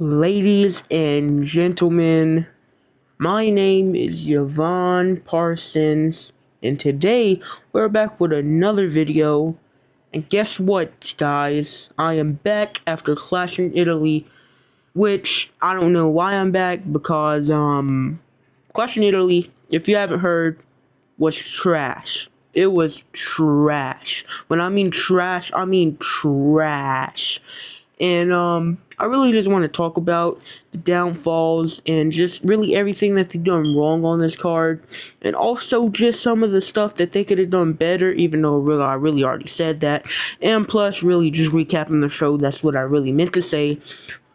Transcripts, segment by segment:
Ladies and gentlemen, my name is Yvonne Parsons, and today we're back with another video. And guess what, guys? I am back after Clash in Italy, which I don't know why I'm back because Clash in Italy, if you haven't heard, was trash. It was trash. When I mean trash, I mean trash. And I really just want to talk about the downfalls and just really everything that they've done wrong on this card, and also just some of the stuff that they could have done better, even though I really already said that. And plus, really just recapping the show. That's what I really meant to say.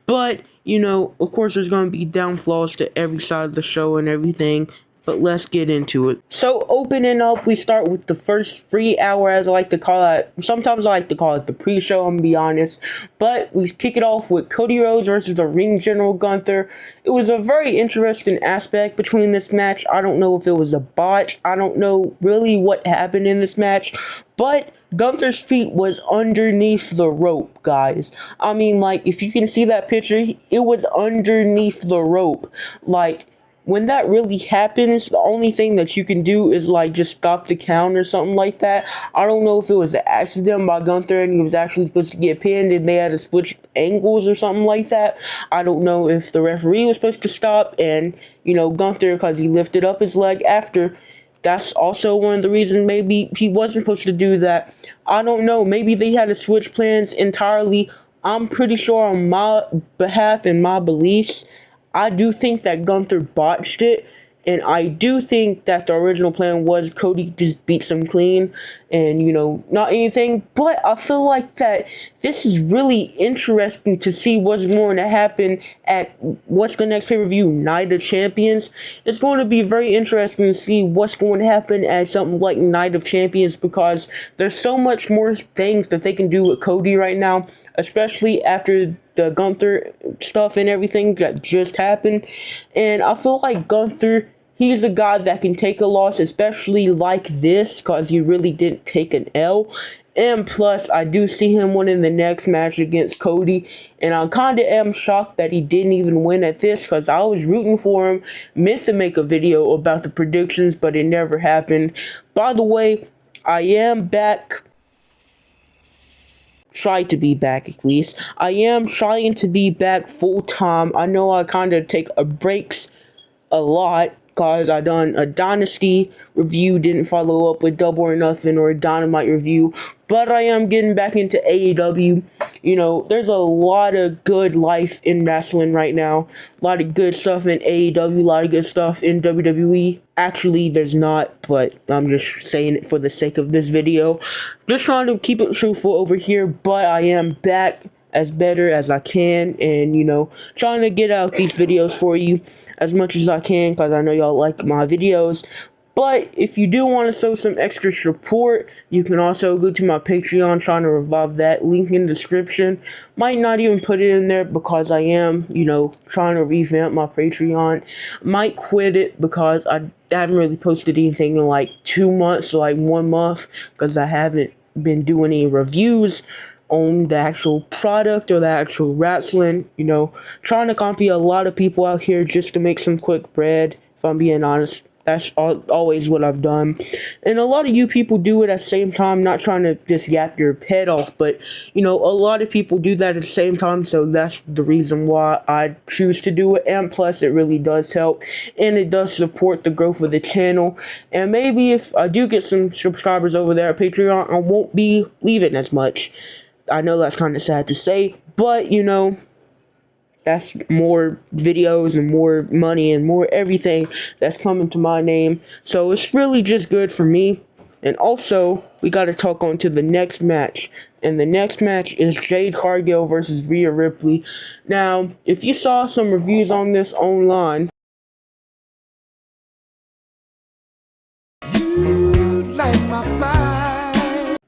But of course, there's going to be downfalls to every side of the show and everything. But let's get into it. So opening up, we start with the first free hour, as I like to call it. Sometimes I like to call it the pre-show, I'm gonna be honest. But we kick it off with Cody Rhodes versus the ring general Gunther. It was a very interesting aspect between this match. I don't know if it was a botch. I don't know really what happened in this match. But Gunther's feet was underneath the rope, guys. I mean, like, if you can see that picture, it was underneath the rope. Like, when that really happens, the only thing that you can do is like just stop the count or something like that. I don't know if it was an accident by Gunther and he was actually supposed to get pinned and they had to switch angles or something like that. I don't know if the referee was supposed to stop and, Gunther, because he lifted up his leg after. That's also one of the reasons maybe he wasn't supposed to do that. I don't know. Maybe they had to switch plans entirely. I'm pretty sure on my behalf and my beliefs, I do think that Gunther botched it, and I do think that the original plan was Cody just beats him clean and, not anything. But I feel like that this is really interesting to see what's going to happen at what's the next pay-per-view, Night of Champions. It's going to be very interesting to see what's going to happen at something like Night of Champions, because there's so much more things that they can do with Cody right now, especially after the Gunther stuff and everything that just happened. And I feel like Gunther, he's a guy that can take a loss, especially like this, because he really didn't take an L. And plus, I do see him winning the next match against Cody. And I kind of am shocked that he didn't even win at this, because I was rooting for him. Meant to make a video about the predictions, but it never happened. By the way, I am back. Try to be back, at least. I am trying to be back full time. I know I kind of take breaks a lot, because I done a Dynasty review, didn't follow up with Double or Nothing or a Dynamite review, but I am getting back into AEW. There's a lot of good life in wrestling right now. A lot of good stuff in AEW, a lot of good stuff in WWE. Actually, there's not, but I'm just saying it for the sake of this video. Just trying to keep it truthful over here, but I am back as better as I can, and trying to get out these videos for you as much as I can, because I know y'all like my videos. But if you do want to show some extra support, you can also go to my Patreon, trying to revive that, link in the description. Might not even put it in there because I am, trying to revamp my Patreon. Might quit it because I haven't really posted anything in like 2 months, like 1 month, because I haven't been doing any reviews on the actual product or the actual wrestling. Trying to copy a lot of people out here just to make some quick bread, if I'm being honest. That's always what I've done. And a lot of you people do it at the same time, not trying to just yap your head off, but a lot of people do that at the same time, so that's the reason why I choose to do it. And plus, it really does help, and it does support the growth of the channel. And maybe if I do get some subscribers over there at Patreon, I won't be leaving as much. I know that's kind of sad to say, but that's more videos and more money and more everything that's coming to my name. So it's really just good for me. And also, we got to talk on to the next match. And the next match is Jade Cargill versus Rhea Ripley. Now, if you saw some reviews on this online,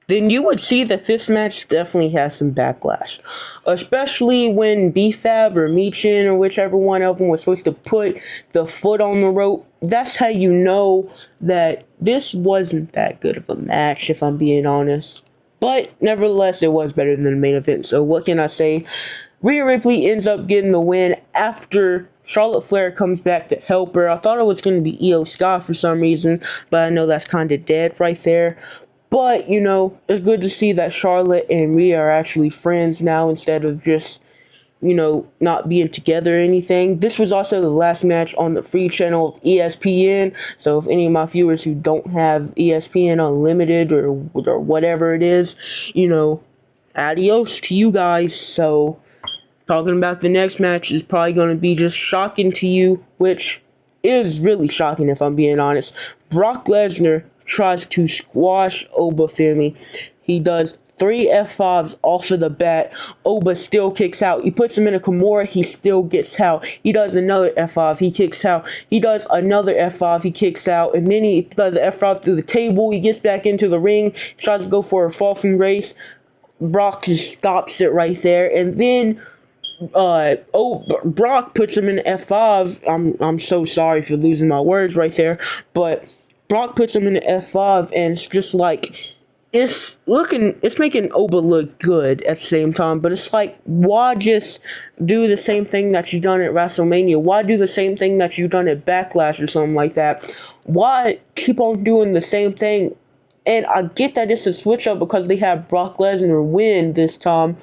then you would see that this match definitely has some backlash. Especially when B-Fab or Michin or whichever one of them was supposed to put the foot on the rope. That's how you know that this wasn't that good of a match, if I'm being honest. But nevertheless, it was better than the main event. So what can I say? Rhea Ripley ends up getting the win after Charlotte Flair comes back to help her. I thought it was going to be Io Sky for some reason, but I know that's kind of dead right there. But, you know, it's good to see that Charlotte and Rhea are actually friends now instead of just, you know, not being together or anything. This was also the last match on the free channel of ESPN. So if any of my viewers who don't have ESPN Unlimited or whatever it is, you know, adios to you guys. So talking about the next match is probably going to be just shocking to you, which is really shocking if I'm being honest. Brock Lesnar tries to squash Oba Femi. He does 3 F5s off of the bat. Oba still kicks out. He puts him in a Kimura. He still gets out. He does another F5. He kicks out. He does another F5. He kicks out. And then he does an F5 through the table. He gets back into the ring. He tries to go for a fall from grace. Brock just stops it right there. And then Brock puts him in F5. I'm so sorry for losing my words right there, but Brock puts him in F5, and it's just like, it's making Oba look good at the same time, but it's like, why just do the same thing that you done at WrestleMania? Why do the same thing that you done at Backlash or something like that? Why keep on doing the same thing? And I get that it's a switch up because they have Brock Lesnar win this time,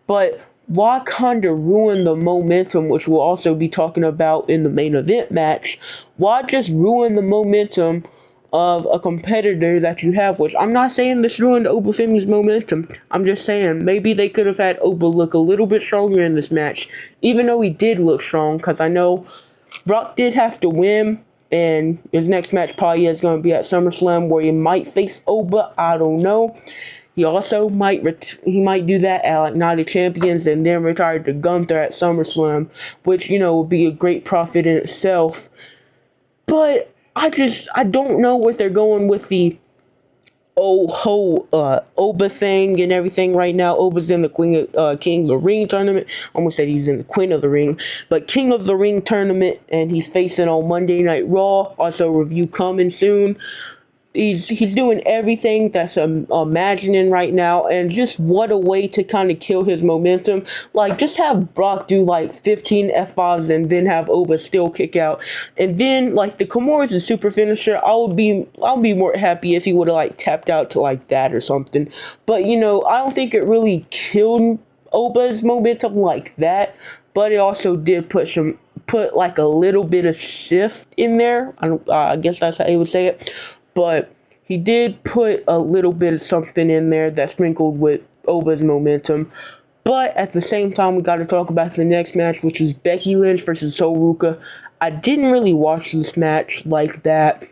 but why kind of ruin the momentum, which we'll also be talking about in the main event match? Why just ruin the momentum of a competitor that you have? Which I'm not saying this ruined Oba Femi's momentum. I'm just saying maybe they could have had Oba look a little bit stronger in this match, even though he did look strong, because I know Brock did have to win, and his next match probably is going to be at SummerSlam, where he might face Oba. I don't know. He also might do that at like Night of Champions and then retire to Gunther at SummerSlam, which, you know, would be a great profit in itself. But I don't know what they're going with the Oba thing and everything right now. Oba's in the King of the Ring tournament. I almost said he's in the Queen of the Ring, but King of the Ring tournament, and he's facing on Monday Night Raw. Also, review coming soon. He's doing everything that's imagining right now, and just what a way to kind of kill his momentum. Like, just have Brock do like 15 F5s and then have Oba still kick out, and then like the Kimura's a super finisher. I'll be more happy if he would have like tapped out to like that or something. But you know, I don't think it really killed Oba's momentum like that, but it also did put like a little bit of shift in there. I guess that's how you would say it. But he did put a little bit of something in there that sprinkled with Oba's momentum. But at the same time, we got to talk about the next match, which is Becky Lynch versus Sol Ruca. I didn't really watch this match like that.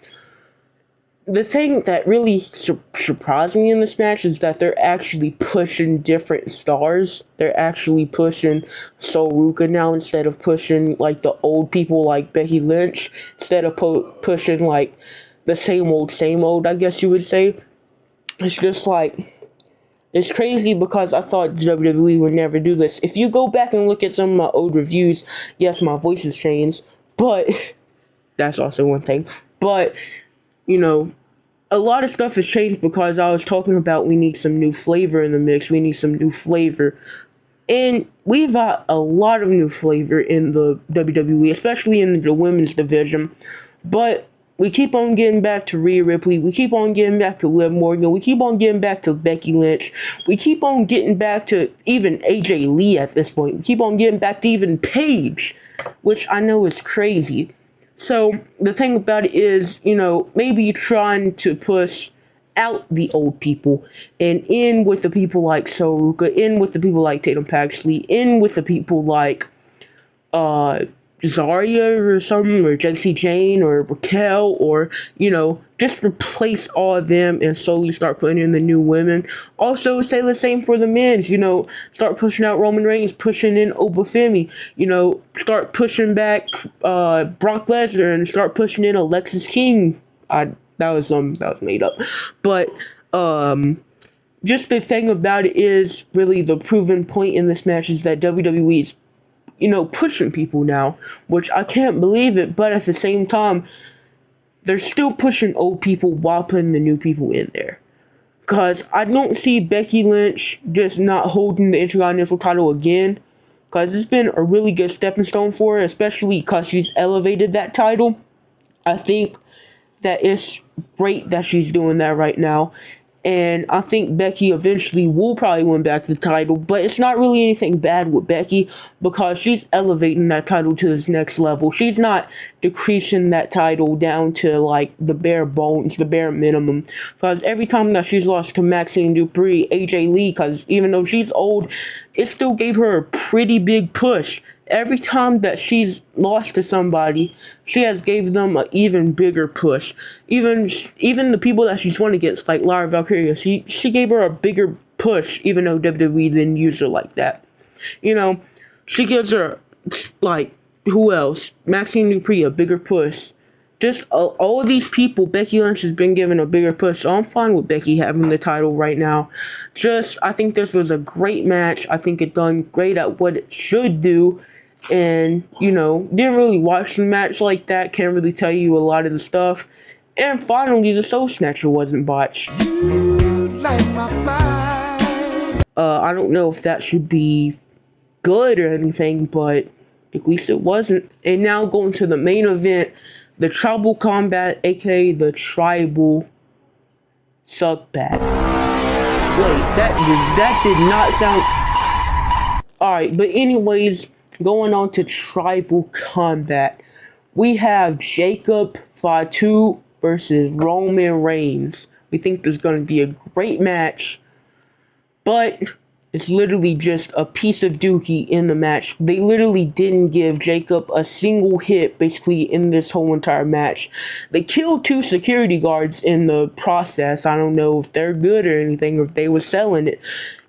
The thing that really surprised me in this match is that they're actually pushing different stars. They're actually pushing Sol Ruca now instead of pushing like the old people like Becky Lynch. Instead of pushing like the same old, I guess you would say. It's just like, it's crazy because I thought WWE would never do this. If you go back and look at some of my old reviews, yes, my voice has changed, but that's also one thing. But, you know, a lot of stuff has changed because I was talking about we need some new flavor in the mix. We need some new flavor. And we've got a lot of new flavor in the WWE, especially in the women's division. But we keep on getting back to Rhea Ripley. We keep on getting back to Liv Morgan. We keep on getting back to Becky Lynch. We keep on getting back to even AJ Lee at this point. We keep on getting back to even Paige, which I know is crazy. So the thing about it is, you know, maybe trying to push out the old people and in with the people like Sol Ruca, in with the people like Tatum Paxley, in with the people like Zarya or something, or JC Jane or Raquel, or, you know, just replace all of them and slowly start putting in the new women. Also, say the same for the men's, you know, start pushing out Roman Reigns, pushing in Oba Femi, you know, start pushing back Brock Lesnar and start pushing in Alexis King. That was made up. But just the thing about it is, really the proven point in this match is that WWE is, you know, pushing people now, which I can't believe it, but at the same time, they're still pushing old people while putting the new people in there. Because I don't see Becky Lynch just not holding the Intercontinental title again. because it's been a really good stepping stone for her, especially because she's elevated that title. I think that it's great that she's doing that right now. And I think Becky eventually will probably win back the title, but it's not really anything bad with Becky because she's elevating that title to its next level. She's not decreasing that title down to like the bare bones, the bare minimum. Because every time that she's lost to Maxine Dupree, AJ Lee, because even though she's old, it still gave her a pretty big push. Every time that she's lost to somebody, she has gave them an even bigger push. Even the people that she's won against, like Lara Valkyria, she gave her a bigger push, even though WWE didn't use her like that. You know, she gives her, like, who else? Maxine Dupree, a bigger push. Just all of these people, Becky Lynch has been given a bigger push, so I'm fine with Becky having the title right now. I think this was a great match. I think it done great at what it should do. And, you know, didn't really watch the match like that. Can't really tell you a lot of the stuff. And finally, the Soul Snatcher wasn't botched. I don't know if that should be good or anything, but at least it wasn't. And now going to the main event, the Tribal Combat, aka the Tribal Suckbat. Wait, that did not sound... Alright, but anyways, going on to Tribal Combat, we have Jacob Fatu versus Roman Reigns. We think there's going to be a great match, but it's literally just a piece of dookie in the match. They literally didn't give Jacob a single hit, basically, in this whole entire match. They killed 2 security guards in the process. I don't know if they're good or anything, or if they were selling it.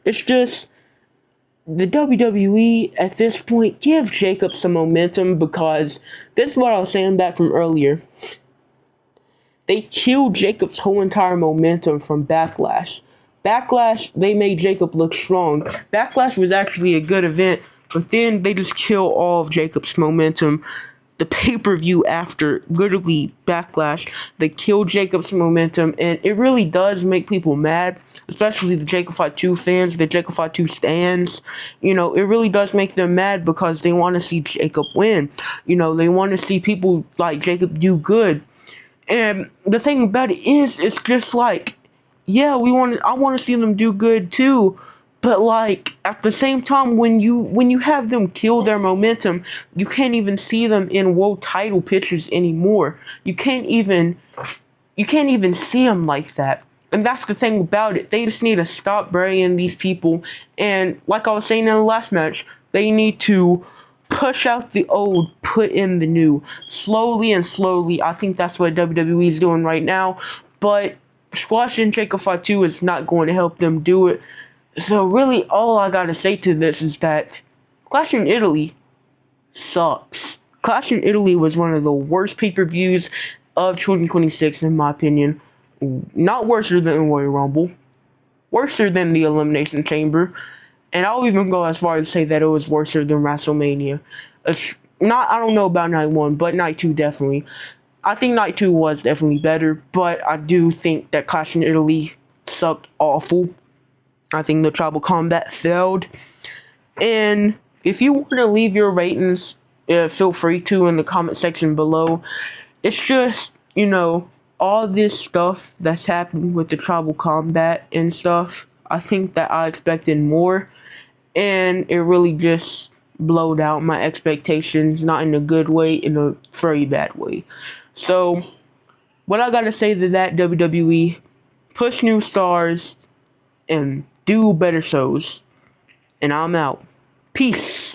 It's just... the WWE, at this point, give Jacob some momentum, because this is what I was saying back from earlier. They killed Jacob's whole entire momentum from Backlash. Backlash, they made Jacob look strong. Backlash was actually a good event, but then they just kill all of Jacob's momentum. The pay-per-view after, literally, Backlash, they killed Jacob's momentum, and it really does make people mad, especially the Jacob Fatu fans, the Jacob Fatu stans. You know, it really does make them mad because they want to see Jacob win. You know, they want to see people like Jacob do good. And the thing about it is, it's just like, yeah, I want to see them do good too. But, like, at the same time, when you have them kill their momentum, you can't even see them in world title pictures anymore. You can't even see them like that. And that's the thing about it. They just need to stop burying these people. And like I was saying in the last match, they need to push out the old, put in the new. Slowly and slowly. I think that's what WWE is doing right now. But squashing Jacob Fatu is not going to help them do it. So really, all I gotta say to this is that Clash in Italy sucks. Clash in Italy was one of the worst pay-per-views of 2026, in my opinion. Not worse than the Royal Rumble. Worse than the Elimination Chamber. And I'll even go as far as to say that it was worse than WrestleMania. I don't know about Night 1, but Night 2 definitely. I think Night 2 was definitely better, but I do think that Clash in Italy sucked awful. I think the Tribal Combat failed. And if you want to leave your ratings, feel free to in the comment section below. It's just, you know, all this stuff that's happened with the Tribal Combat and stuff. I think that I expected more. And it really just blowed out my expectations. Not in a good way, in a very bad way. So, what I gotta say to that, WWE, push new stars and do better shows. And I'm out. Peace.